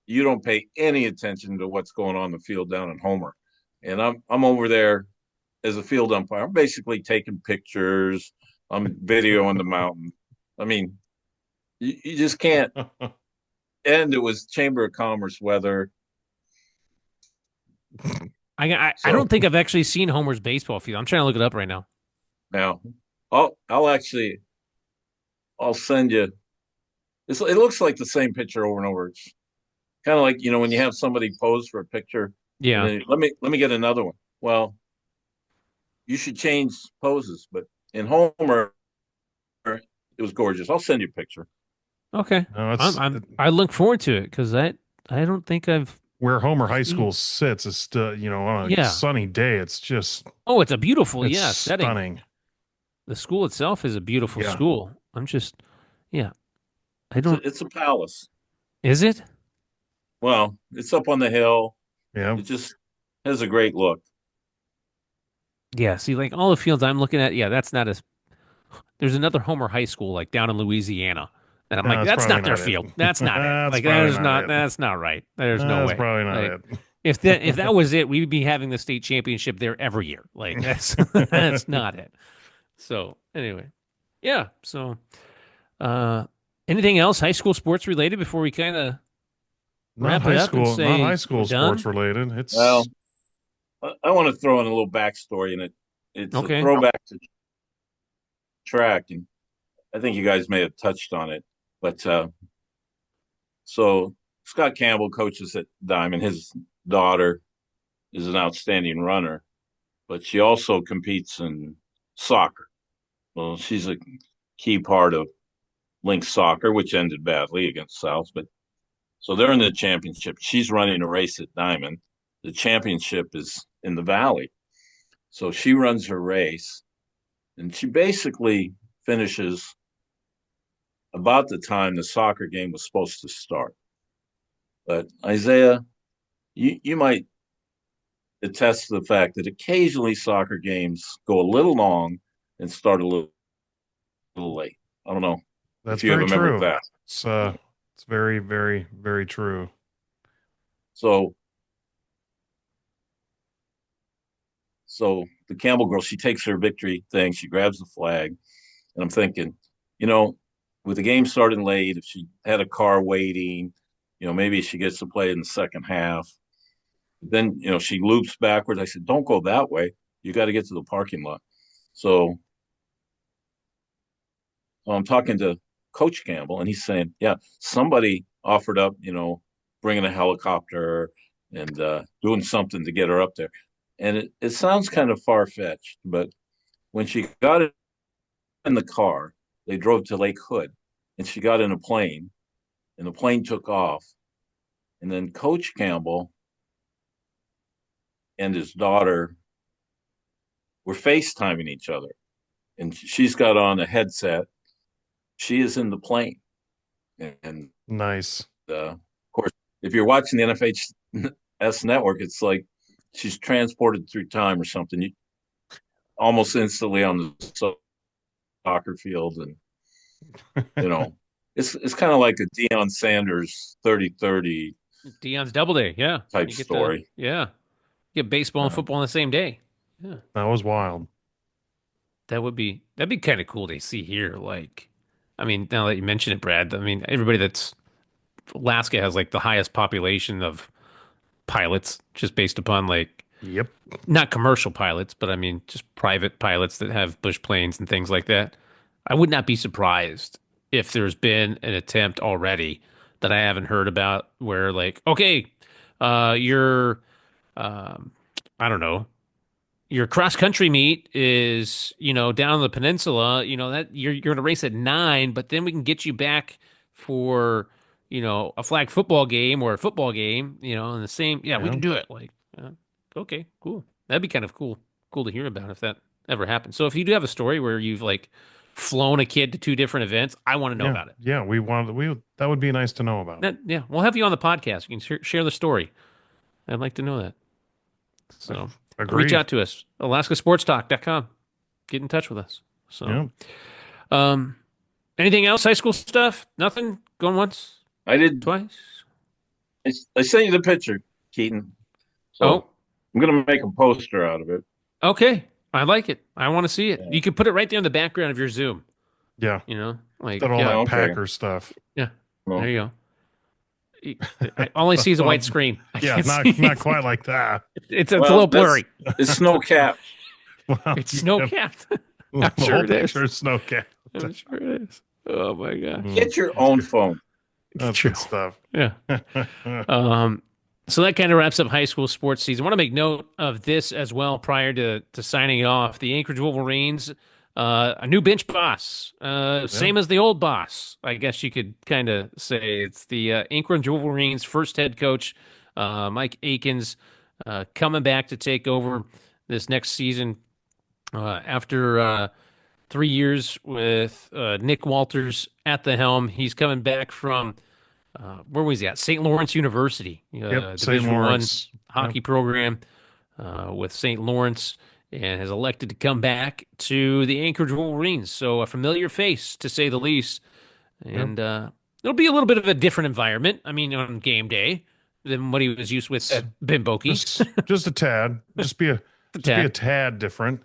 you don't pay any attention to what's going on in the field down in Homer. And I'm over there as a field umpire. I'm basically taking pictures. I'm videoing the mountain. I mean, you just can't. and it was Chamber of Commerce weather. I don't think I've actually seen Homer's baseball field. I'm trying to look it up right now. Now, I'll send you. It looks like the same picture over and over. It's kind of like when you have somebody pose for a picture, and Yeah. then let me get another one. Well, you should change poses, but in Homer, it was gorgeous. I'll send you a picture. Okay. No, it's I look forward to it because I don't think I've where Homer High seen. School sits is still, on a Yeah. sunny day, it's just Oh, it's a beautiful, it's setting. stunning. The school itself is a beautiful Yeah. school. Yeah. I don't. It's a palace. Is it? Well, it's up on the hill. Yeah. It just has a great look. Yeah. See, like all the fields I'm looking at, yeah, that's not as. There's another Homer High School like down in Louisiana, and I'm No, like, that's that's probably not their not it. field. That's not it. That's Like probably there's not not. it. That's not right. There's no That's way. probably not Like, it. if that was it, we'd be having the state championship there every year. Like that's not it. So anyway, yeah. So uh, anything else high school sports related before we kind of Not wrap it high up and school, not say high we're school done? sports related. Well, It's I want to throw in a little backstory in it. It's a Okay. throwback to track, and I think you guys may have touched on it. But so Scott Campbell coaches at Diamond. His daughter is an outstanding runner, but she also competes in soccer. Well, she's a key part of Lynx soccer, which ended badly against South. But so they're in the championship. She's running a race at Diamond. The championship is in the Valley. So she runs her race, and she basically finishes about the time the soccer game was supposed to start. But Isaiah, you might attest to the fact that occasionally soccer games go a little long and start little late. I don't know that's if you have very a memory of true. that. It's very, very, very true. So so the Campbell girl, she takes her victory thing, she grabs the flag, and I'm thinking, you know, with the game starting late, if she had a car waiting, maybe she gets to play in the second half. Then, she loops backwards. I said, don't go that way. You got to get to the parking lot. So, so I'm talking to Coach Campbell, and he's saying, yeah, somebody offered up, bringing a helicopter and doing something to get her up there. And it sounds kind of far fetched, but when she got in the car, they drove to Lake Hood, and she got in a plane, and the plane took off. And then Coach Campbell and his daughter were FaceTiming each other. And she's got on a headset. She is in the plane. And Nice. of course, if you're watching the NFHS network, it's like she's transported through time or something. You almost instantly on the soccer field. And, it's kind of like a Deion Sanders 30-30 Deion's double day. Yeah. type You get story. you get baseball and football on the same day. Yeah. That was wild. That'd be kind of cool to see here. Like, I mean, now that you mention it, Brad, I mean, Alaska has like the highest population of pilots just based upon like Yep. not commercial pilots, but I mean just private pilots that have bush planes and things like that. I would not be surprised if there's been an attempt already that I haven't heard about where like, okay, you're I don't know, your cross country meet is, down on the peninsula, that you're going to race at 9, but then we can get you back for, a flag football game or a football game, in the same, yeah, we Yeah. can do it. Like, okay, cool. That'd be kind of cool to hear about if that ever happens. So if you do have a story where you've like flown a kid to 2 different events, I want to know Yeah. about it. Yeah. That would be nice to know about. Yeah, we'll have you on the podcast. You can share the story. I'd like to know that. So Agreed. reach out to us, alaskasportstalk.com. Get in touch with us. So, Yeah. anything else? High school stuff? Nothing? Going once, I did. twice? I sent you the picture, Keaton. So Oh, I'm going to make a poster out of it. okay. I like it. I want to see it. Yeah. You could put it right there in the background of your Zoom. Yeah. Like Did all yeah, that okay. Packer stuff. yeah. Well, There you go. All I see is a white screen. Yeah, not quite like that. It's a little blurry. It's snow capped. Well, It's snow capped. the I'm sure whole it is. picture is snow capped. I'm sure it is. Oh my gosh. Get your own phone. That's True. good stuff. Yeah. So that kind of wraps up high school sports season. I want to make note of this as well prior to signing off. The Anchorage Wolverines, a new bench boss, same as the old boss. I guess you could kind of say it's the Anchorage Wolverines' first head coach, Mike Akins, coming back to take over this next season after 3 years with Nick Walters at the helm. He's coming back from where was he at? St. Lawrence University, St. Division Lawrence hockey program with St. Lawrence, and has elected to come back to the Anchorage Wolverines. So a familiar face, to say the least. And it'll be a little bit of a different environment. I mean, on game day than what he was used with at Bimboki. Just a tad. Just be a tad different.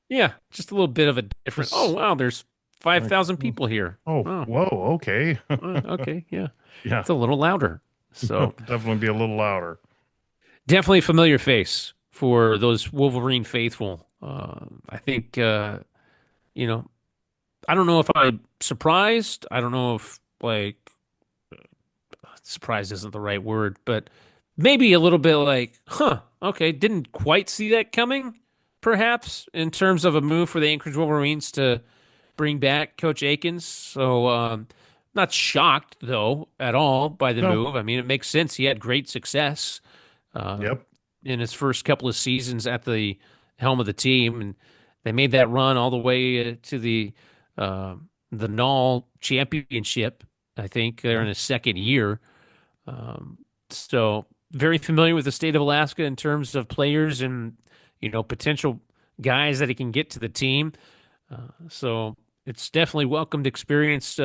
Yeah, just a little bit of a different. Oh wow, there's 5,000 people here. Oh, whoa, okay. Okay, yeah. Yeah. It's a little louder. So definitely be a little louder. definitely a familiar face for those Wolverine faithful. I think, I don't know if I'm surprised. I don't know if, surprised isn't the right word, but maybe a little bit like, okay, didn't quite see that coming, perhaps, in terms of a move for the Anchorage Wolverines to bring back Coach Akins. So, not shocked, though, at all by the move. I mean, it makes sense. He had great success in his first couple of seasons at the helm of the team, and they made that run all the way to the NAL championship, I think. They're in his second year. So very familiar with the state of Alaska in terms of players and, potential guys that he can get to the team. So it's definitely welcomed experience.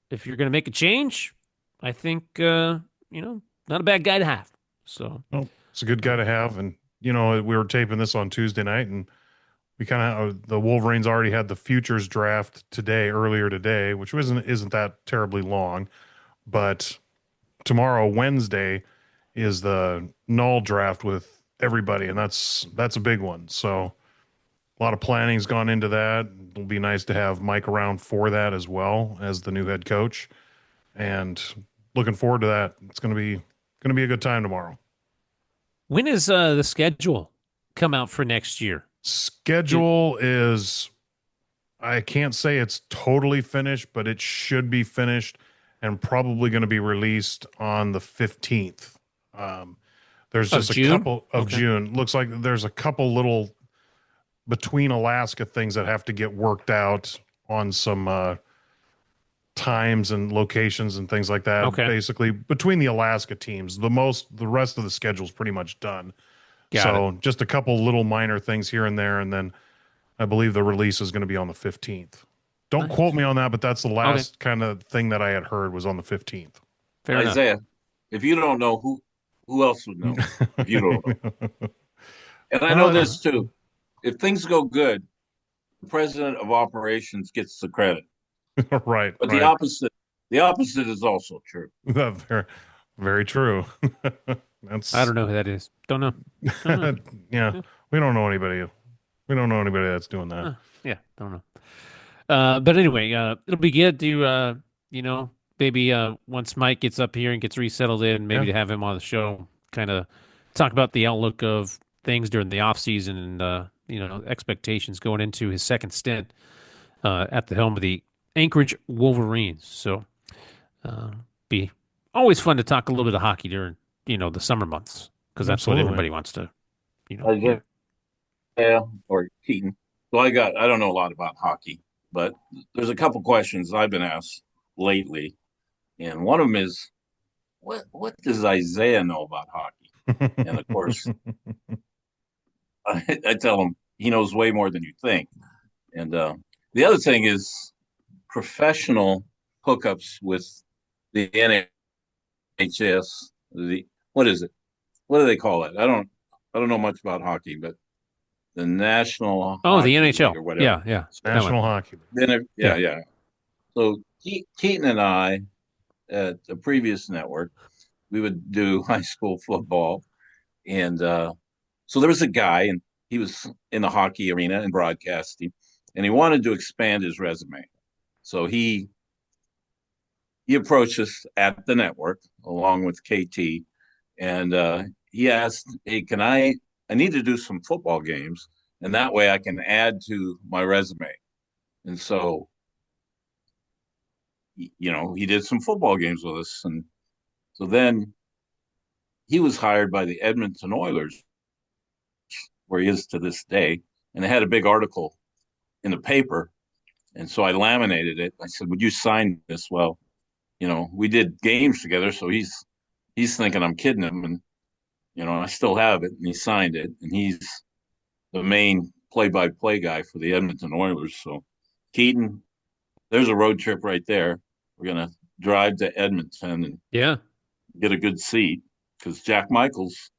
If you're going to make a change, I think, not a bad guy to have. So it's a good guy to have. And, we were taping this on Tuesday night, and we kind of, the Wolverines already had the futures draft earlier today, which isn't that terribly long, but tomorrow, Wednesday, is the null draft with everybody. And that's a big one. So a lot of planning's gone into that. It'll be nice to have Mike around for that as well as the new head coach, and looking forward to that. It's going to be a good time tomorrow. When is the schedule come out for next year? Schedule is, I can't say it's totally finished, but it should be finished and probably going to be released on the 15th. There's just a couple of June. Looks like there's a couple little between Alaska things that have to get worked out on some times and locations and things like that. Okay. Basically, between the Alaska teams, the rest of the schedule's pretty much done. So just a couple little minor things here and there, and then I believe the release is going to be on the 15th. Don't quote me on that, but that's the last kind of thing that I had heard was on the 15th. Fair Isaiah, enough. if you don't know, who else would know if you don't know? And I know this too. If things go good, the president of operations gets the credit. Right. But the opposite is also true. Very, very true. I don't know who that is. Don't know. Yeah. We don't know anybody. We don't know anybody that's doing that. Don't know. But anyway, it'll be good to, maybe once Mike gets up here and gets resettled in, maybe to have him on the show, kind of talk about the outlook of things during the off season and, expectations going into his second stint at the helm of the Anchorage Wolverines. So be always fun to talk a little bit of hockey during, the summer months, because that's what everybody wants to, Yeah, or Keaton. So I don't know a lot about hockey, but there's a couple questions I've been asked lately. And one of them is, what does Isaiah know about hockey? And of course, I tell him he knows way more than you think. And the other thing is professional hookups with the NHS. What is it? What do they call it? I don't know much about hockey, but the National the NHL or whatever. Yeah. National Hockey. Yeah. So Keaton and I at a previous network we would do high school football, and so there was a guy, and he was in the hockey arena and broadcasting, and he wanted to expand his resume. So he approached us at the network along with KT, and he asked, "Hey, can I need to do some football games, and that way I can add to my resume." And so, he did some football games with us, and so then he was hired by the Edmonton Oilers, where he is to this day, and they had a big article in the paper, and so I laminated it. I said, "Would you sign this?" Well, we did games together, so he's thinking I'm kidding him, and I still have it, and he signed it, and he's the main play-by-play guy for the Edmonton Oilers. So, Keaton, there's a road trip right there. We're gonna drive to Edmonton and Yeah. get a good seat because Jack Michael's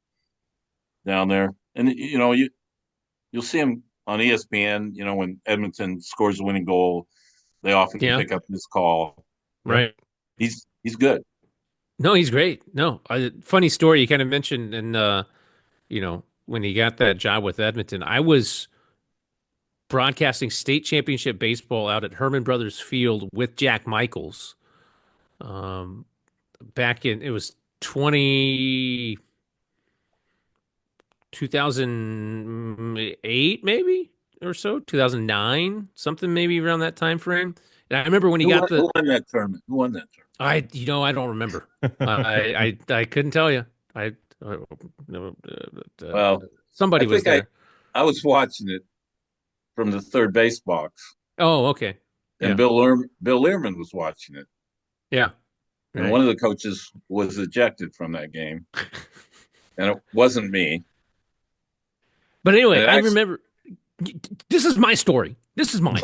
down there, and you'll see him on ESPN. When Edmonton scores a winning goal, they often Yeah. pick up this call. Right. He's good. No, he's great. No, funny story you kind of mentioned, and when he got that job with Edmonton, I was broadcasting state championship baseball out at Herman Brothers Field with Jack Michaels. Back in it was 2008 maybe or so, 2009, something maybe around that time frame. And I remember when he got Who won that tournament? Who won that tournament? I don't remember. I couldn't tell you. Well, somebody I was think there. I was watching it from the third base box, Oh, okay. and Yeah. Bill Learman was watching it, Yeah. and Right. one of the coaches was ejected from that game, and it wasn't me. But anyway, And it I actually- remember. This is my story. This is mine.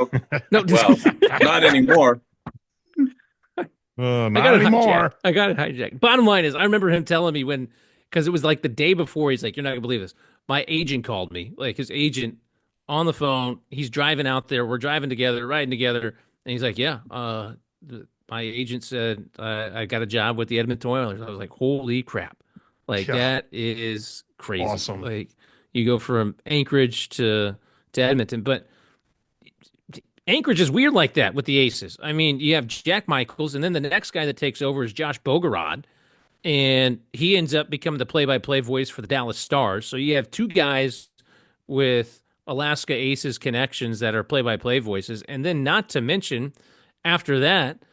No, Well, not anymore. Not I got it anymore. hijacked. I got it hijacked. Bottom line is, I remember him telling me because it was like the day before. He's like, "You're not gonna believe this." My agent called me, like his agent, on the phone. He's driving out there. We're driving together, riding together, and he's like, "Yeah, my agent said I got a job with the Edmonton Oilers." I was like, "Holy crap!" Like Yeah. that is crazy. Awesome. Like you go from Anchorage to Edmonton, but Anchorage is weird like that with the Aces. I mean, you have Jack Michaels, and then the next guy that takes over is Josh Bogorod, and he ends up becoming the play-by-play voice for the Dallas Stars. So you have two guys with Alaska Aces connections that are play-by-play voices, and then not to mention, after that,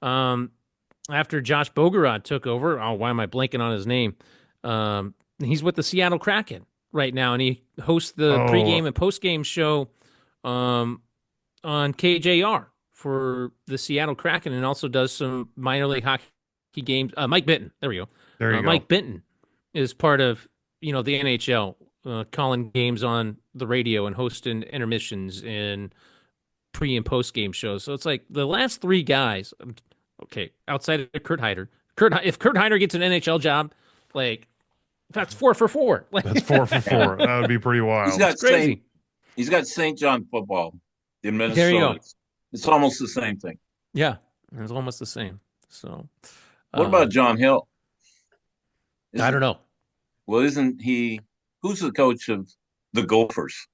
after Josh Bogorod took over, oh, why am I blanking on his name? He's with the Seattle Kraken right now, and he hosts the pregame and postgame show on KJR for the Seattle Kraken, and also does some minor league hockey games. Mike Benton, there we go. There you go. Mike Benton is part of the NHL, calling games on the radio and hosting intermissions and pre and post game shows. So it's like the last three guys. Okay, outside of Kurt Heider. If Kurt Heider gets an NHL job, like that's 4 for 4. Like, That's 4 for 4. That would be pretty wild. He's got St. John football in Minnesota. There you go. It's almost the same thing. Yeah, it's almost the same. So, what about John Hill? I don't know. Well, isn't he? Who's the coach of the Gophers?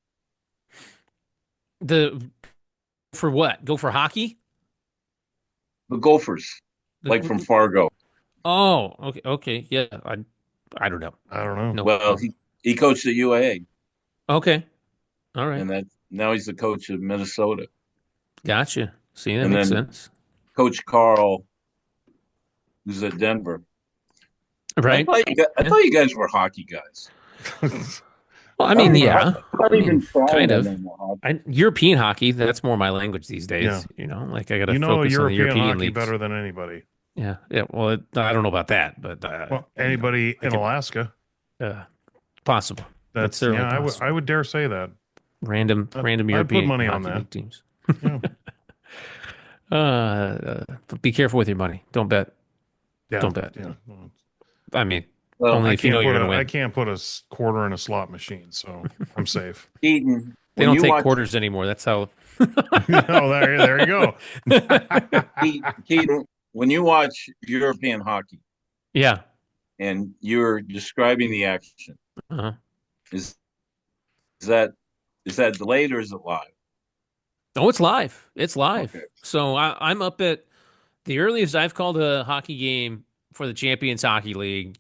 For what? Go for hockey? The Gophers, like from Fargo. Oh, okay, yeah. I don't know. I don't know. No. Well, he coached at UAA. Okay, all right. And now he's the coach of Minnesota. Gotcha. See, that And makes then sense. Coach Carl, who's at Denver. Right. I thought you guys were hockey guys. Well, I mean, yeah. Not even kind of. hockey. European hockey, that's more my language these days. Yeah. Like I got to focus on the European European hockey leagues. better than anybody. Yeah. Well, I don't know about that, but Anybody in Alaska. Possible. That's certainly yeah. possible. I would dare say that. Random I'd European put money on hockey that. league teams. Yeah. But be careful with your money. Don't bet. Yeah. Don't bet. Yeah. I mean, Well, only if you know you're going to win. I can't put a quarter in a slot machine, so I'm safe. Keaton, They don't take quarters anymore. That's how. Oh, there you go. Keaton, when you watch European hockey, Yeah. and you're describing the action. Uh-huh. Is is that is that delayed or is it live? Oh, it's live. It's live. Okay. So I'm up at the earliest I've called a hockey game for the Champions Hockey League,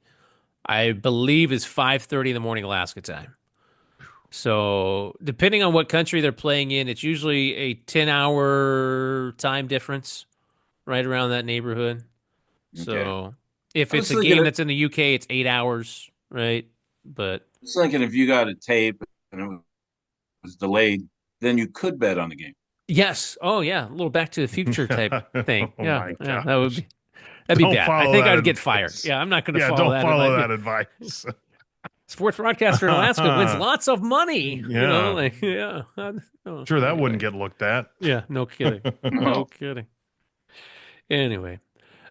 I believe is 5:30 in the morning Alaska time. So depending on what country they're playing in, it's usually a 10-hour time difference, right around that neighborhood. Okay. So if I it's was a thinking game that's in the UK, it's 8 hours, right? But if you got a tape and it was delayed, then you could bet on the game. yes, oh yeah, a little Back to the Future type thing. Oh Yeah, my yeah, that'd gosh. be Don't bad. I follow think that I'd get fired. advice. Yeah, I'm not going to Yeah, follow don't that follow advice. that advice. Sports broadcaster in Alaska wins lots of money. Yeah. Like yeah, Sure, that wouldn't anyway, get looked at. yeah, no kidding, no No. kidding. Anyway,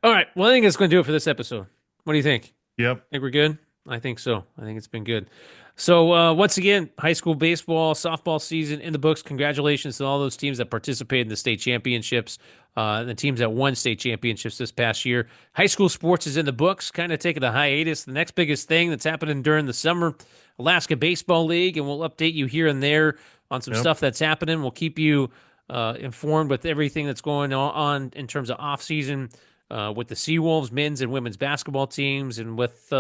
all right. Well, I think that's going to do it for this episode. What do you think? Yep. Think we're good? I think so. I think it's been good. So once again, high school baseball, softball season in the books. Congratulations to all those teams that participated in the state championships, the teams that won state championships this past year. High school sports is in the books, kind of taking a hiatus. The next biggest thing that's happening during the summer, Alaska Baseball League, and we'll update you here and there on some Yep. stuff that's happening. We'll keep you informed with everything that's going on in terms of off season with the Sea Wolves men's and women's basketball teams, and with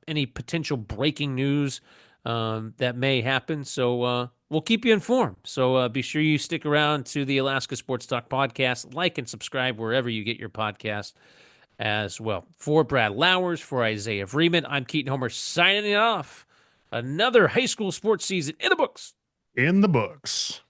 any potential breaking news that may happen. So we'll keep you informed. So be sure you stick around to the Alaska Sports Talk podcast. Like and subscribe wherever you get your podcast as well. For Brad Lowers, for Isaiah Freeman, I'm Keaton Homer signing it off. Another high school sports season in the books. In the books.